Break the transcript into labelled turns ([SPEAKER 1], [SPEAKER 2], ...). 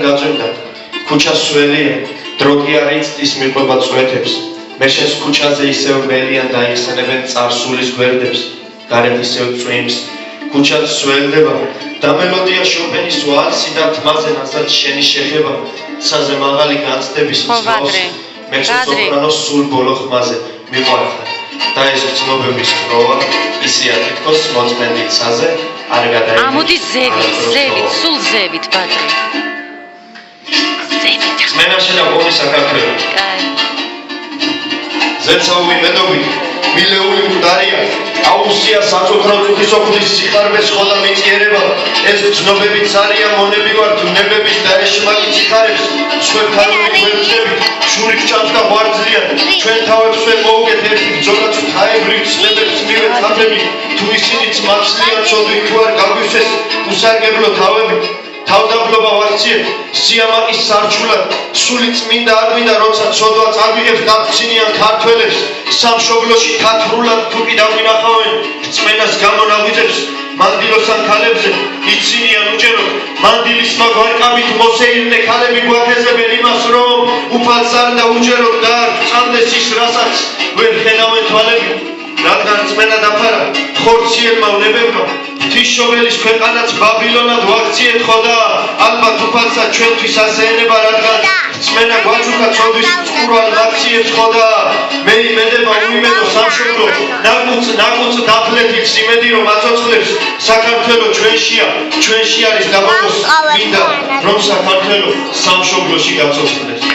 [SPEAKER 1] გაძვენდა ქუჩა სველია დრო კი არ იცდის მიყვება წვეთებს მე შენს ქუჩაზე ისევ მელიან დაიხსენებენ წარსულის გვერდებს გარეთ ისევ წვიმს ქუჩაც სველდება და მელოდია შოპენის ვალსი და თმაზე ნაზად შენი შეხება ცაზე მაღალი განცდების მსგავს მეცობრანოს სულ ბოლო ხმაზე მიყვარხარ და ეს ცნობების პროვა ისეა თითქოს მოწმენდით ცაზე არ გადაიჭირა
[SPEAKER 2] ამოდი ზევით სულ ზევით ბადრი ზევით
[SPEAKER 1] მენაშე და ბონი საქართველო ზეცაუი მედობი მილეული მკვდარია აუსია საწუთრო წუთის ოქრის სიხარბეს ხოდა მიწიერება ეს ცნობები царია მონები ვართ ნებების და ეშმაკი ციხარებს სხვებთან გვერდებით შური გჭამს და ვარძლიან ჩვენ თავებს ვერ მოუგეთ ერთი ბრძოლაც ხაებრივ ცნებებს მივეთ ხაფები თუ ისინიც მაცლიან ცოდვი თუ არ გაგვისეს უსარგებლო თავები თავდაბლობა ვაქციებ სიამაყის სარჩულად სული წმინდა არ მინდა როცა ცოდვა წავიღებს დაფცინიან ქართველებს სამშობლოში თათრულად თუ კი დავინახავენ რწმენას გამონაღვიძებს მანდილოსან ქალებზე იცინიან უჯეროდ მანდილის მაგვარკამით მოსეირნე ქალები გვაქეზებენ იმას რომ უფალს არ და უჯეროდ და წამდეს ის რასაც ვერ ხედავენ თვალები რადგან რწმენა დაფარა ხორციელმა ვნებებმა ღვთისმშობელის ქვეყანაც ბაბილონად ვაქციეთ ხოდა ალბათ უფალსა ჩვენთვის ასე ენება რადგან რწმენა გვაჩუქა ცოდვის წყურვალ ვაქციეთ ხოდა მე იმედება უიმედო სამშობლო ნაკუც დაფლეთით იმედი რომ აცოცხლებს საქართველო ჩვენში არის და ბოლოს მინდა რომ საქართველო სამშობლოში გაცოცხლდეს